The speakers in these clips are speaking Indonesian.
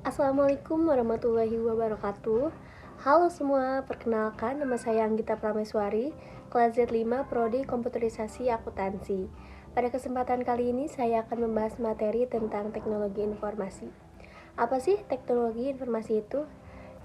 Assalamualaikum warahmatullahi wabarakatuh. Halo semua, perkenalkan nama saya Anggita Prameswari, kelas Z5 Prodi Komputerisasi Akuntansi. Pada kesempatan kali ini saya akan membahas materi tentang teknologi informasi. Apa sih teknologi informasi itu?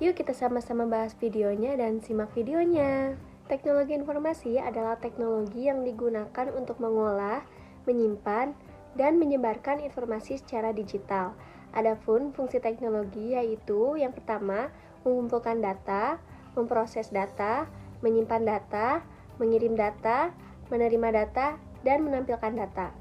Yuk kita sama-sama bahas videonya dan simak videonya. Teknologi informasi adalah teknologi yang digunakan untuk mengolah, menyimpan, dan menyebarkan informasi secara digital. Adapun fungsi teknologi yaitu yang pertama, mengumpulkan data, memproses data, menyimpan data, mengirim data, menerima data, dan menampilkan data.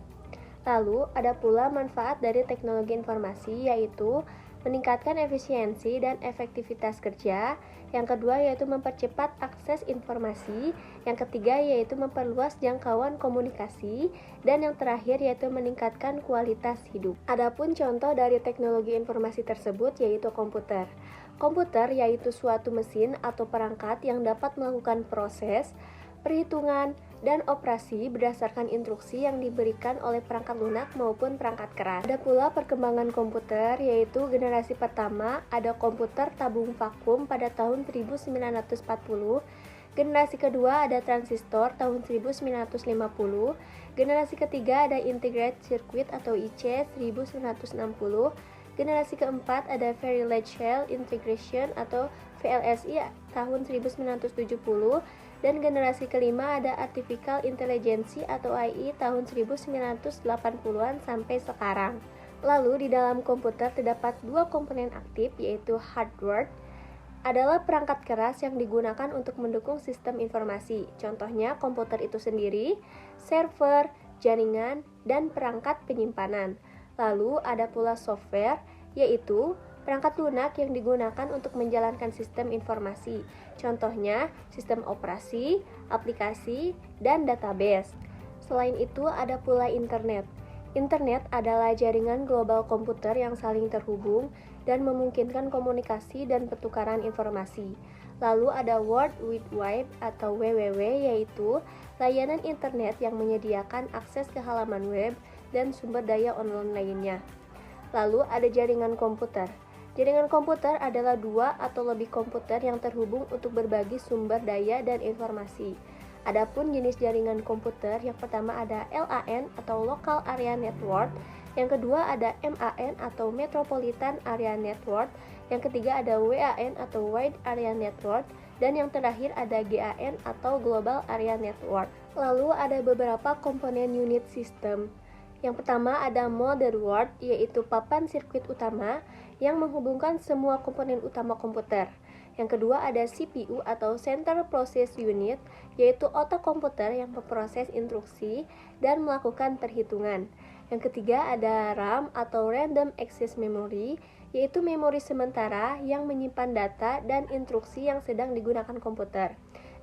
Lalu ada pula manfaat dari teknologi informasi yaitu meningkatkan efisiensi dan efektivitas kerja. Yang kedua yaitu mempercepat akses informasi. Yang ketiga yaitu memperluas jangkauan komunikasi. Dan yang terakhir yaitu meningkatkan kualitas hidup. Adapun contoh dari teknologi informasi tersebut yaitu komputer. Komputer yaitu suatu mesin atau perangkat yang dapat melakukan proses, perhitungan, dan operasi berdasarkan instruksi yang diberikan oleh perangkat lunak maupun perangkat keras. Ada pula perkembangan komputer, yaitu generasi pertama ada komputer tabung vakum pada tahun 1940, generasi kedua ada transistor tahun 1950, generasi ketiga ada integrated circuit atau IC 1960, generasi keempat ada Very Large Scale Integration atau VLSI tahun 1970, dan generasi kelima ada Artificial Intelligence atau AI tahun 1980-an sampai sekarang. Lalu di dalam komputer terdapat dua komponen aktif yaitu hardware adalah perangkat keras yang digunakan untuk mendukung sistem informasi. Contohnya komputer itu sendiri, server, jaringan, dan perangkat penyimpanan. Lalu ada pula software yaitu perangkat lunak yang digunakan untuk menjalankan sistem informasi. Contohnya, sistem operasi, aplikasi, dan database. Selain itu, ada pula internet. Internet adalah jaringan global komputer yang saling terhubung dan memungkinkan komunikasi dan pertukaran informasi. Lalu ada World Wide Web atau WWW, yaitu layanan internet yang menyediakan akses ke halaman web dan sumber daya online lainnya. Lalu ada jaringan komputer. Jaringan komputer adalah dua atau lebih komputer yang terhubung untuk berbagi sumber daya dan informasi. Adapun jenis jaringan komputer, yang pertama ada LAN atau Local Area Network, yang kedua ada MAN atau Metropolitan Area Network, yang ketiga ada WAN atau Wide Area Network, dan yang terakhir ada GAN atau Global Area Network. Lalu ada beberapa komponen unit sistem. Yang pertama ada motherboard, yaitu papan sirkuit utama yang menghubungkan semua komponen utama komputer. Yang kedua ada CPU atau Central Process Unit, yaitu otak komputer yang memproses instruksi dan melakukan perhitungan. Yang ketiga ada RAM atau Random Access Memory, yaitu memori sementara yang menyimpan data dan instruksi yang sedang digunakan komputer.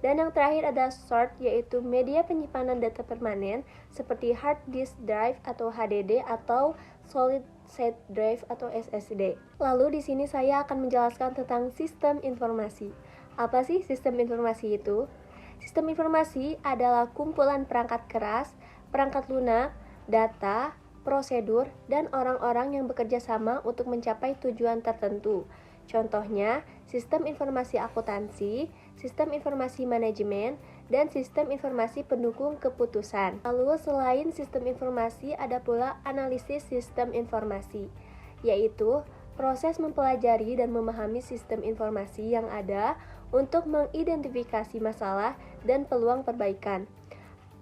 Dan yang terakhir ada SORT, yaitu media penyimpanan data permanen seperti hard disk drive atau HDD atau solid state drive atau SSD. Lalu di sini saya akan menjelaskan tentang sistem informasi. Apa sih sistem informasi itu? Sistem informasi adalah kumpulan perangkat keras, perangkat lunak, data, prosedur, dan orang-orang yang bekerja sama untuk mencapai tujuan tertentu. Contohnya, sistem informasi akuntansi, sistem informasi manajemen, dan sistem informasi pendukung keputusan. Lalu selain sistem informasi ada pula analisis sistem informasi, yaitu proses mempelajari dan memahami sistem informasi yang ada untuk mengidentifikasi masalah dan peluang perbaikan.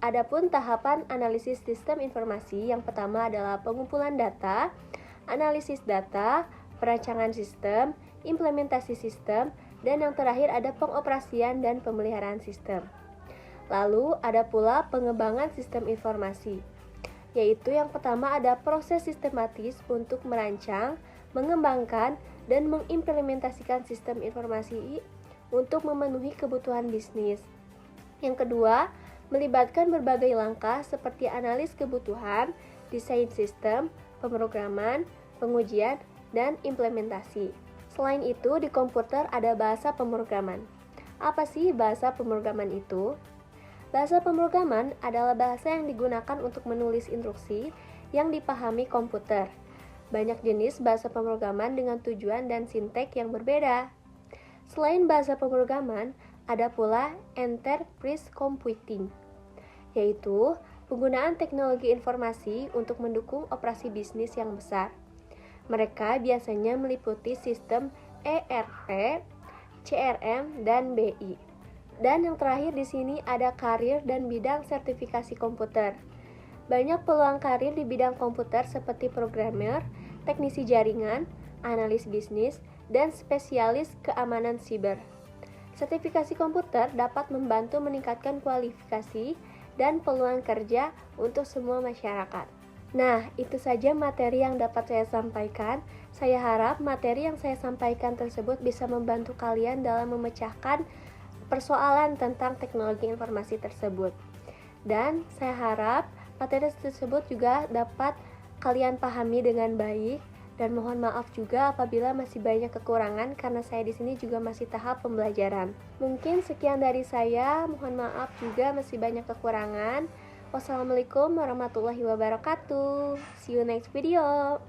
Adapun tahapan analisis sistem informasi, yang pertama adalah pengumpulan data, analisis data, perancangan sistem, implementasi sistem, dan yang terakhir ada pengoperasian dan pemeliharaan sistem. Lalu ada pula pengembangan sistem informasi, yaitu yang pertama ada proses sistematis untuk merancang, mengembangkan, dan mengimplementasikan sistem informasi untuk memenuhi kebutuhan bisnis. Yang kedua, melibatkan berbagai langkah seperti analis kebutuhan, desain sistem, pemrograman, pengujian, dan implementasi. Selain itu, di komputer ada bahasa pemrograman. Apa sih bahasa pemrograman itu? Bahasa pemrograman adalah bahasa yang digunakan untuk menulis instruksi yang dipahami komputer. Banyak jenis bahasa pemrograman dengan tujuan dan sintek yang berbeda. Selain bahasa pemrograman, ada pula enterprise computing, yaitu penggunaan teknologi informasi untuk mendukung operasi bisnis yang besar. Mereka biasanya meliputi sistem ERP, CRM, dan BI. Dan yang terakhir di sini ada karir dan bidang sertifikasi komputer. Banyak peluang karir di bidang komputer seperti programmer, teknisi jaringan, analis bisnis, dan spesialis keamanan siber. Sertifikasi komputer dapat membantu meningkatkan kualifikasi dan peluang kerja untuk semua masyarakat. Nah, itu saja materi yang dapat saya sampaikan. Saya harap materi yang saya sampaikan tersebut bisa membantu kalian dalam memecahkan persoalan tentang teknologi informasi tersebut. Dan saya harap materi tersebut juga dapat kalian pahami dengan baik. Dan mohon maaf juga apabila masih banyak kekurangan karena saya di sini juga masih tahap pembelajaran. Mungkin sekian dari saya, mohon maaf juga masih banyak kekurangan. Wassalamualaikum warahmatullahi wabarakatuh. See you next video.